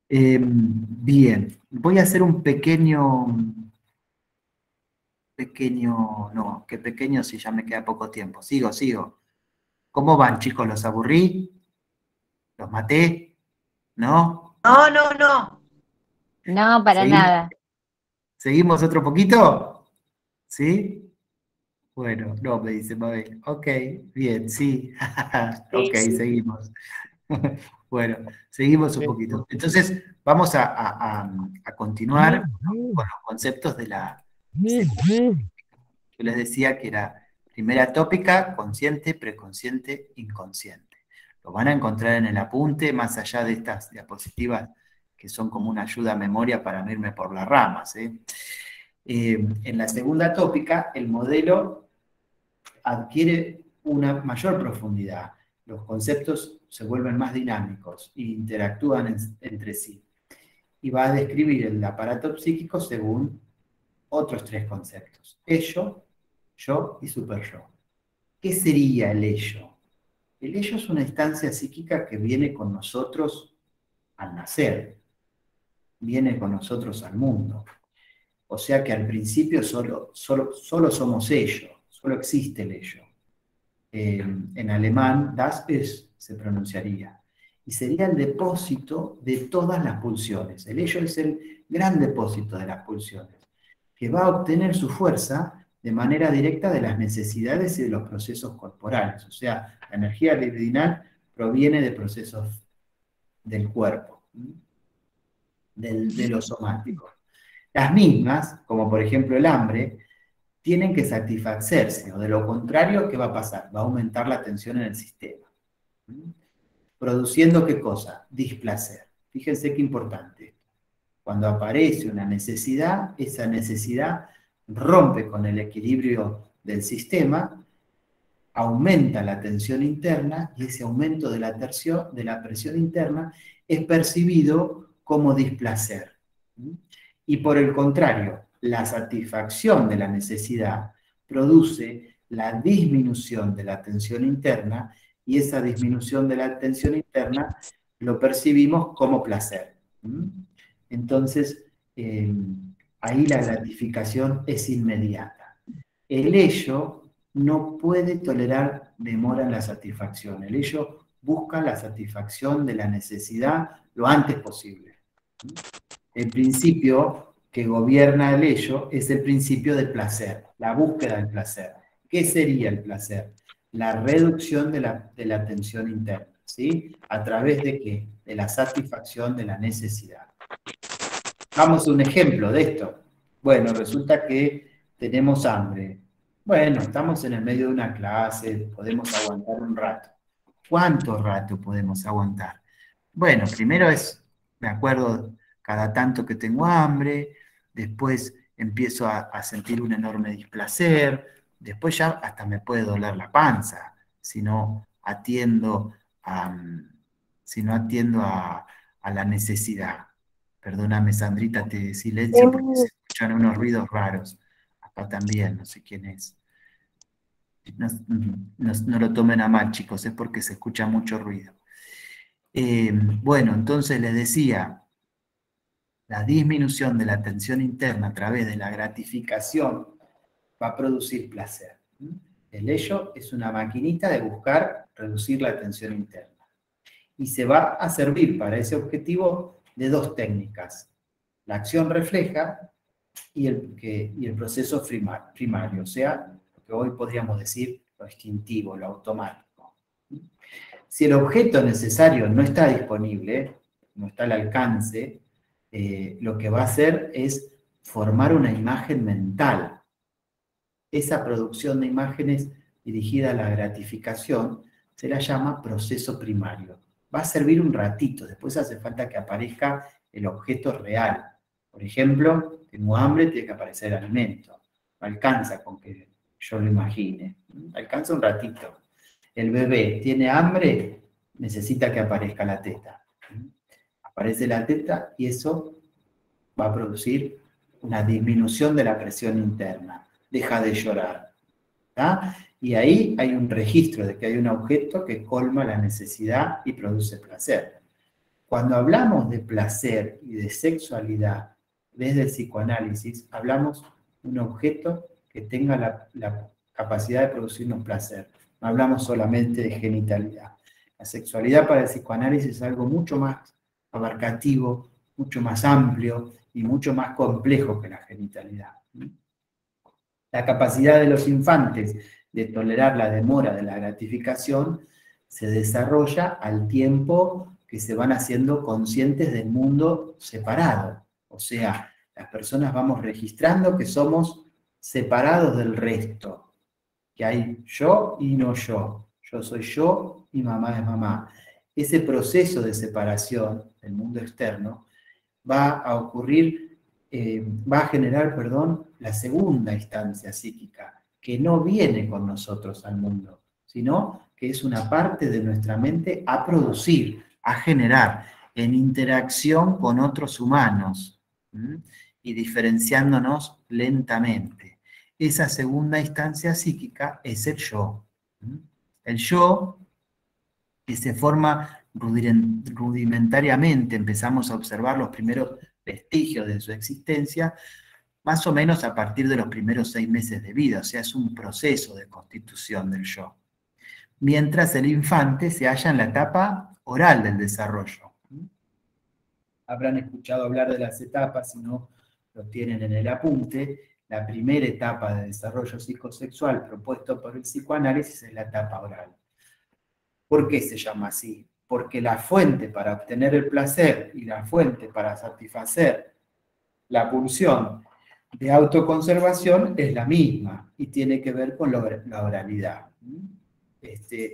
Bien, voy a hacer un pequeño, no, qué pequeño si ya me queda poco tiempo. Sigo. ¿Cómo van, chicos? ¿Los aburrí? ¿Los maté? ¿No? No. No, para nada. ¿Seguimos otro poquito? ¿Sí? Bueno, no, me dice Mabel. Ok, bien, sí. Ok, Sí. seguimos. Bueno, seguimos un poquito. Entonces, vamos a continuar con los conceptos de la... Yo les decía que era primera tópica, consciente, preconsciente, inconsciente. Lo van a encontrar en el apunte, más allá de estas diapositivas que son como una ayuda a memoria para no irme por las ramas. En la segunda tópica, el modelo adquiere una mayor profundidad. Los conceptos se vuelven más dinámicos e interactúan entre sí. Y va a describir el aparato psíquico según otros 3 conceptos: ello, yo y superyo. ¿Qué sería el ello? El ello es una instancia psíquica que viene con nosotros al nacer, viene con nosotros al mundo. O sea que al principio solo somos ello, solo existe el ello. En alemán, das ist se pronunciaría. Y sería el depósito de todas las pulsiones. El ello es el gran depósito de las pulsiones, que va a obtener su fuerza de manera directa de las necesidades y de los procesos corporales. O sea, la energía libidinal proviene de procesos del cuerpo, de lo somático. Las mismas, como por ejemplo el hambre, tienen que satisfacerse, o de lo contrario, ¿qué va a pasar? Va a aumentar la tensión en el sistema. Produciendo ¿qué cosa? Displacer. Fíjense qué importante. Cuando aparece una necesidad, esa necesidad rompe con el equilibrio del sistema, aumenta la tensión interna, y ese aumento de la presión interna es percibido como displacer. Y por el contrario, la satisfacción de la necesidad produce la disminución de la tensión interna, y esa disminución de la tensión interna lo percibimos como placer. Entonces, ahí la gratificación es inmediata. El ello no puede tolerar demora en la satisfacción. El ello busca la satisfacción de la necesidad lo antes posible. El principio que gobierna el ello es el principio del placer, la búsqueda del placer. ¿Qué sería el placer? La reducción de la tensión interna, ¿sí? ¿A través de qué? De la satisfacción de la necesidad. Vamos a un ejemplo de esto. Bueno, resulta que tenemos hambre. Bueno, estamos en el medio de una clase, podemos aguantar un rato. ¿Cuánto rato podemos aguantar? Bueno, primero me acuerdo cada tanto que tengo hambre, después empiezo a sentir un enorme displacer, después ya hasta me puede doler la panza, si no atiendo a la necesidad. Perdóname, Sandrita, te silencio porque se escuchan unos ruidos raros. Acá también, no sé quién es. No lo tomen a mal, chicos, es porque se escucha mucho ruido. Bueno, entonces les decía, la disminución de la tensión interna a través de la gratificación va a producir placer. El ello es una maquinita de buscar reducir la tensión interna. Y se va a servir para ese objetivo de 2 técnicas: la acción refleja y el proceso primario, o sea, lo que hoy podríamos decir lo instintivo, lo automático. Si el objeto necesario no está disponible, no está al alcance, lo que va a hacer es formar una imagen mental. Esa producción de imágenes dirigida a la gratificación se la llama proceso primario. Va a servir un ratito, después hace falta que aparezca el objeto real. Por ejemplo, tengo hambre, tiene que aparecer el alimento. No alcanza con que yo lo imagine. Alcanza un ratito. el bebé tiene hambre, necesita que aparezca la teta. Aparece la teta y eso va a producir una disminución de la presión interna. Deja de llorar. ¿Tá? Y ahí hay un registro de que hay un objeto que colma la necesidad y produce placer. Cuando hablamos de placer y de sexualidad desde el psicoanálisis, hablamos de un objeto que tenga la capacidad de producirnos placer. No hablamos solamente de genitalidad. La sexualidad para el psicoanálisis es algo mucho más abarcativo, mucho más amplio y mucho más complejo que la genitalidad. La capacidad de los infantes de tolerar la demora de la gratificación se desarrolla al tiempo que se van haciendo conscientes del mundo separado. O sea, las personas vamos registrando que somos separados del resto, que hay yo y no yo. Yo soy yo y mamá es mamá. Ese proceso de separación del mundo externo va a ocurrir, va a generar, la segunda instancia psíquica, que no viene con nosotros al mundo, sino que es una parte de nuestra mente a producir, a generar, en interacción con otros humanos, y diferenciándonos lentamente. Esa segunda instancia psíquica es el yo. El yo, que se forma rudimentariamente, empezamos a observar los primeros vestigios de su existencia, más o menos a partir de los primeros 6 meses de vida, o sea, es un proceso de constitución del yo. Mientras el infante se halla en la etapa oral del desarrollo. Habrán escuchado hablar de las etapas, si no lo tienen en el apunte. La primera etapa de desarrollo psicosexual propuesto por el psicoanálisis es la etapa oral. ¿Por qué se llama así? Porque la fuente para obtener el placer y la fuente para satisfacer la pulsión de autoconservación es la misma y tiene que ver con la oralidad.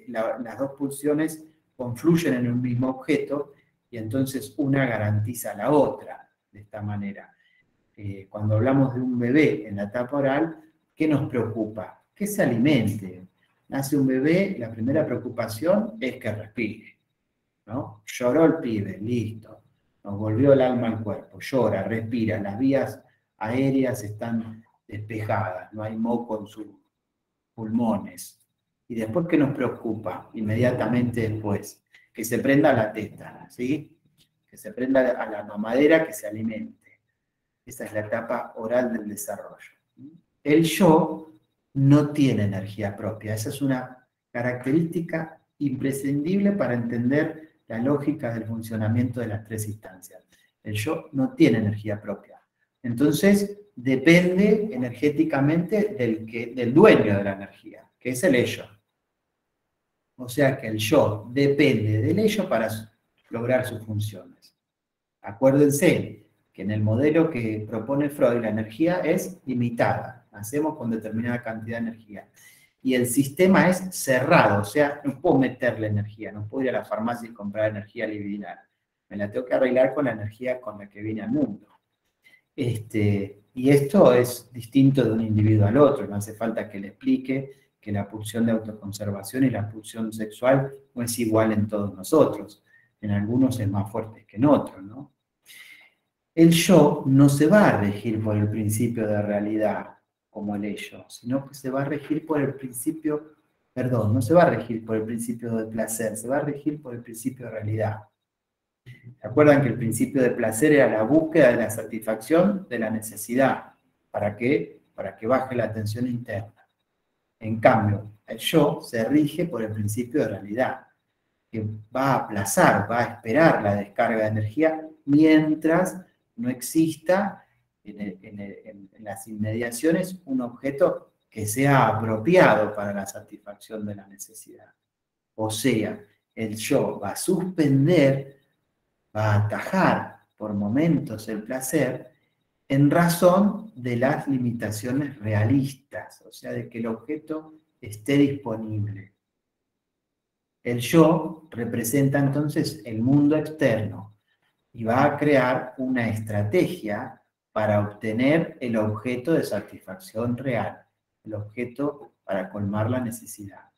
Las dos pulsiones confluyen en un mismo objeto y entonces una garantiza a la otra de esta manera. Cuando hablamos de un bebé en la etapa oral, ¿qué nos preocupa? Que se alimente. Nace un bebé, la primera preocupación es que respire, ¿no? Lloró el pibe, listo. Nos volvió el alma al cuerpo, llora, respira, las vías aéreas están despejadas, no hay moco en sus pulmones. ¿Y después qué nos preocupa? Inmediatamente después, que se prenda la teta, ¿sí? Que se prenda a la mamadera, que se alimente. Esa es la etapa oral del desarrollo. El yo no tiene energía propia. Esa es una característica imprescindible para entender la lógica del funcionamiento de las 3 instancias. El yo no tiene energía propia. Entonces, depende energéticamente del dueño de la energía, que es el ello. O sea que el yo depende del ello para lograr sus funciones. Acuérdense que en el modelo que propone Freud la energía es limitada. Nacemos con determinada cantidad de energía. Y el sistema es cerrado, o sea, no puedo meterle energía, no puedo ir a la farmacia y comprar energía libidinal. Me la tengo que arreglar con la energía con la que vine al mundo. Y esto es distinto de un individuo al otro, no hace falta que le explique que la pulsión de autoconservación y la pulsión sexual no es igual en todos nosotros. En algunos es más fuerte que en otros, ¿no? El yo no se va a regir por el principio de realidad, como el ello, sino que se va a regir por el principio, no se va a regir por el principio de placer, se va a regir por el principio de realidad. ¿Se acuerdan que el principio de placer era la búsqueda de la satisfacción de la necesidad? ¿Para qué? Para que baje la tensión interna. En cambio, el yo se rige por el principio de realidad, que va a aplazar, va a esperar la descarga de energía mientras no exista en las inmediaciones un objeto que sea apropiado para la satisfacción de la necesidad. O sea, el yo va a suspender, va a atajar por momentos el placer en razón de las limitaciones realistas, o sea, de que el objeto esté disponible. El yo representa entonces el mundo externo y va a crear una estrategia para obtener el objeto de satisfacción real, el objeto para colmar la necesidad.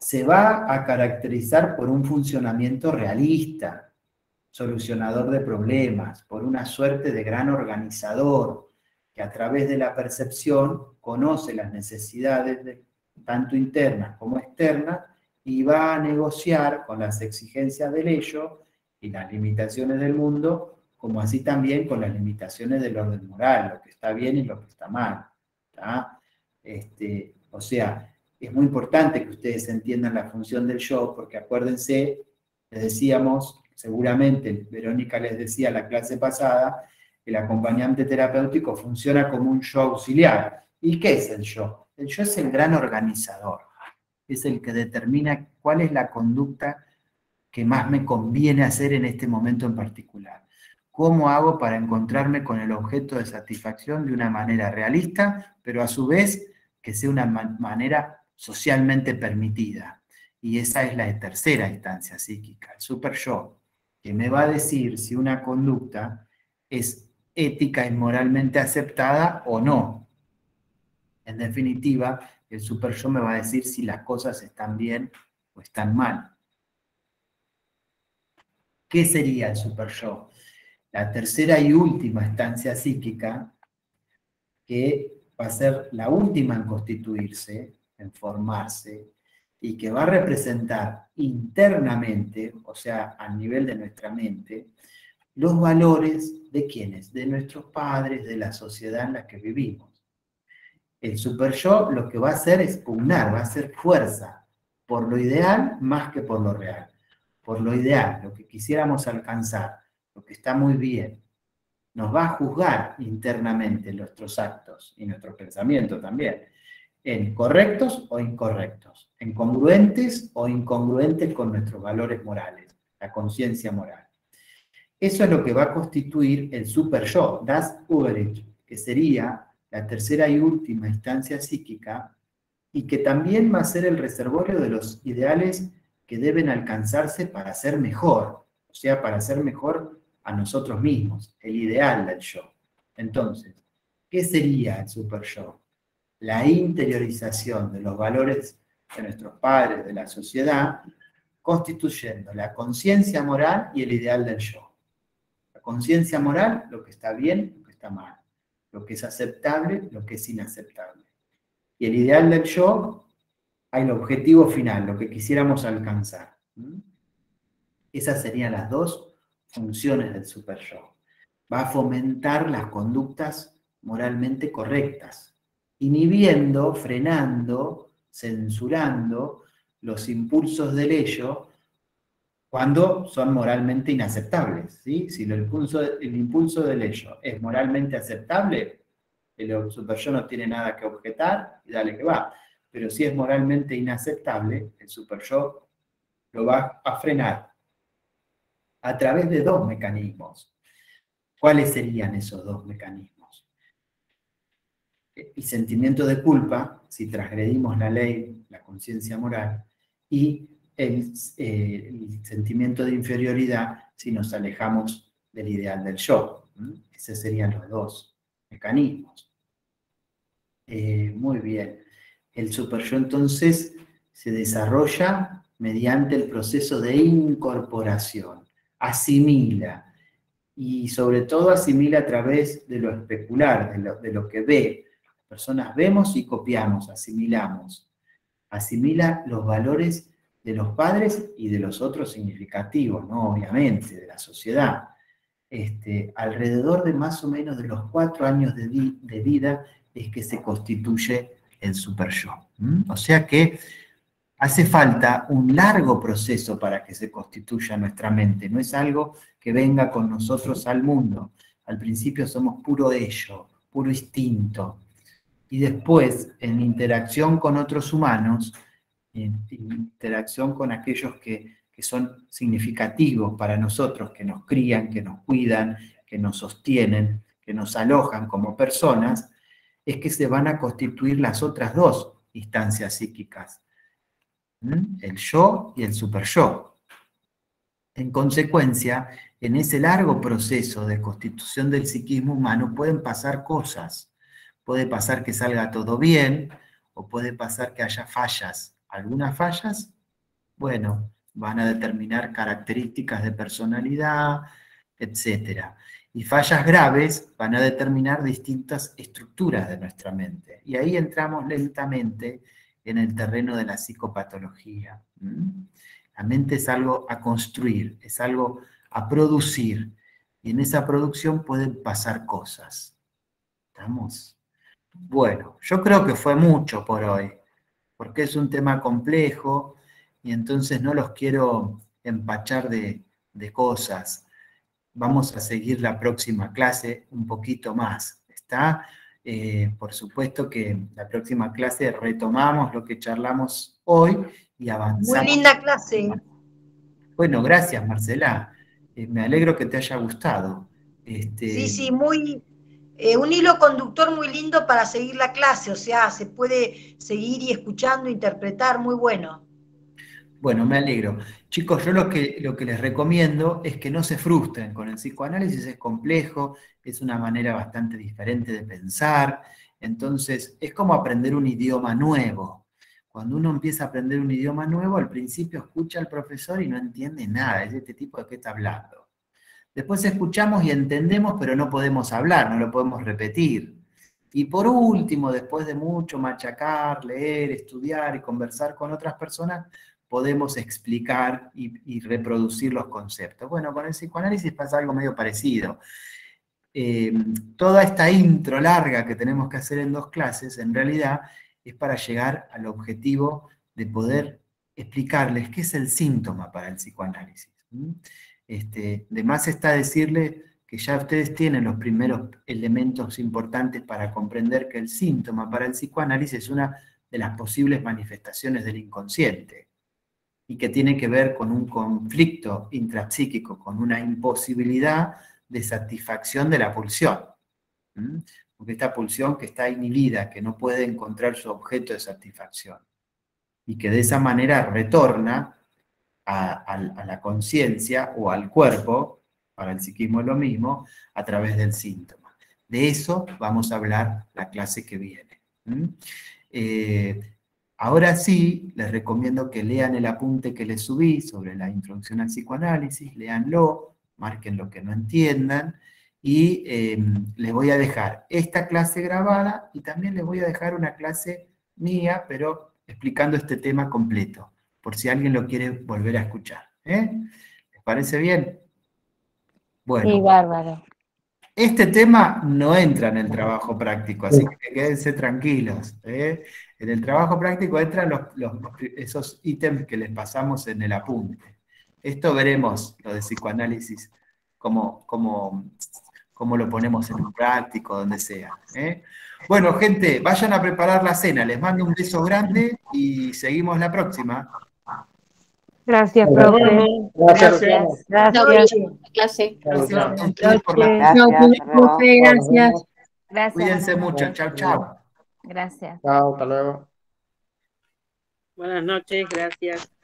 se va a caracterizar por un funcionamiento realista, solucionador de problemas, por una suerte de gran organizador, que a través de la percepción conoce las necesidades tanto internas como externas y va a negociar con las exigencias del ello y las limitaciones del mundo, como así también con las limitaciones del orden moral, lo que está bien y lo que está mal. ¿Tá? O sea, es muy importante que ustedes entiendan la función del yo, porque acuérdense, les decíamos, seguramente Verónica les decía la clase pasada, el acompañante terapéutico funciona como un yo auxiliar. ¿Y qué es el yo? El yo es el gran organizador, es el que determina cuál es la conducta que más me conviene hacer en este momento en particular. ¿Cómo hago para encontrarme con el objeto de satisfacción de una manera realista, pero a su vez que sea una manera socialmente permitida? Y esa es la tercera instancia psíquica, el super yo, que me va a decir si una conducta es ética y moralmente aceptada o no. En definitiva, el super yo me va a decir si las cosas están bien o están mal. ¿Qué sería el super yo? La tercera y última instancia psíquica, que va a ser la última en constituirse, en formarse, y que va a representar internamente, o sea, a nivel de nuestra mente, los valores de quienes, de nuestros padres, de la sociedad en la que vivimos. El super yo lo que va a hacer es pugnar, va a hacer fuerza por lo ideal más que por lo real. Por lo ideal, lo que quisiéramos alcanzar, lo que está muy bien, nos va a juzgar internamente nuestros actos y nuestros pensamientos también, en correctos o incorrectos, en congruentes o incongruentes con nuestros valores morales, la conciencia moral. Eso es lo que va a constituir el super yo, das Überich, que sería la tercera y última instancia psíquica y que también va a ser el reservorio de los ideales que deben alcanzarse para ser mejor, o sea, para ser mejor a nosotros mismos, el ideal del yo. Entonces, ¿qué sería el super yo? La interiorización de los valores de nuestros padres, de la sociedad, constituyendo la conciencia moral y el ideal del yo. La conciencia moral, lo que está bien, lo que está mal, lo que es aceptable, lo que es inaceptable. Y el ideal del yo, hay el objetivo final, lo que quisiéramos alcanzar. Esas serían las dos funciones del super yo. Va a fomentar las conductas moralmente correctas, inhibiendo, frenando, censurando los impulsos del ello cuando son moralmente inaceptables. ¿Sí? Si el impulso del ello es moralmente aceptable, el super yo no tiene nada que objetar y dale que va. Pero si es moralmente inaceptable, el super yo lo va a frenar a través de dos mecanismos. ¿Cuáles serían esos dos mecanismos? El sentimiento de culpa, si transgredimos la ley, la conciencia moral, y el sentimiento de inferioridad si nos alejamos del ideal del yo. Esos serían los dos mecanismos. Muy bien. El super yo entonces se desarrolla mediante el proceso de incorporación, asimila, y sobre todo asimila a través de lo especular, de lo que ve. Las personas vemos y copiamos, asimilamos. Asimila los valores de los padres y de los otros significativos, ¿no? Obviamente, de la sociedad. Alrededor de más o menos de los 4 años de vida es que se constituye el super yo. O sea que hace falta un largo proceso para que se constituya nuestra mente. No es algo que venga con nosotros al mundo. Al principio somos puro ello, puro instinto. Y después, en interacción con otros humanos, en interacción con aquellos que son significativos para nosotros, que nos crían, que nos cuidan, que nos sostienen, que nos alojan como personas, es que se van a constituir las otras dos instancias psíquicas. El yo y el super yo. En consecuencia, en ese largo proceso de constitución del psiquismo humano pueden pasar cosas. Puede pasar que salga todo bien, o puede pasar que haya fallas. Algunas fallas Bueno, van a determinar características de personalidad, etcétera. Y fallas graves van a determinar distintas estructuras de nuestra mente. Y ahí entramos lentamente en el terreno de la psicopatología. La mente es algo a construir, es algo a producir. Y en esa producción pueden pasar cosas. ¿Estamos? Bueno, yo creo que fue mucho por hoy, porque es un tema complejo y entonces no los quiero empachar de cosas. Vamos a seguir la próxima clase un poquito más, ¿está? Por supuesto que la próxima clase retomamos lo que charlamos hoy y avanzamos. Muy linda clase. Bueno, gracias Marcela. Me alegro que te haya gustado. Sí, un hilo conductor muy lindo para seguir la clase, o sea, se puede seguir y escuchando, interpretar, muy bueno. Bueno, me alegro. Chicos, yo lo que les recomiendo es que no se frustren con el psicoanálisis, es complejo, es una manera bastante diferente de pensar, entonces es como aprender un idioma nuevo. Cuando uno empieza a aprender un idioma nuevo, al principio escucha al profesor y no entiende nada, es este tipo de qué está hablando. Después escuchamos y entendemos, pero no podemos hablar, no lo podemos repetir. Y por último, después de mucho machacar, leer, estudiar y conversar con otras personas, podemos explicar y reproducir los conceptos. Bueno, con el psicoanálisis pasa algo medio parecido. Toda esta intro larga que tenemos que hacer en 2 clases, en realidad, es para llegar al objetivo de poder explicarles qué es el síntoma para el psicoanálisis. De más está decirle que ya ustedes tienen los primeros elementos importantes para comprender que el síntoma para el psicoanálisis es una de las posibles manifestaciones del inconsciente y que tiene que ver con un conflicto intrapsíquico, con una imposibilidad de satisfacción de la pulsión. Porque esta pulsión que está inhibida, que no puede encontrar su objeto de satisfacción, y que de esa manera retorna a la conciencia o al cuerpo, para el psiquismo es lo mismo, a través del síntoma. De eso vamos a hablar la clase que viene. Ahora sí, les recomiendo que lean el apunte que les subí sobre la introducción al psicoanálisis, léanlo, marquen lo que no entiendan, y les voy a dejar esta clase grabada y también les voy a dejar una clase mía, pero explicando este tema completo, por si alguien lo quiere volver a escuchar. ¿Les parece bien? Bueno. Sí, bárbaro. Este tema no entra en el trabajo práctico, así que quédense tranquilos. En el trabajo práctico entran esos ítems que les pasamos en el apunte. Esto veremos, lo de psicoanálisis, cómo lo ponemos en un práctico, donde sea. Bueno, gente, vayan a preparar la cena. Les mando un beso grande y seguimos la próxima. Gracias, profe. Gracias. Gracias. Clase. Gracias a ustedes por la Gracias. Profe, gracias. Gracias. Cuídense mucho. Chau, chau. Gracias. Chao, hasta luego. Buenas noches, gracias.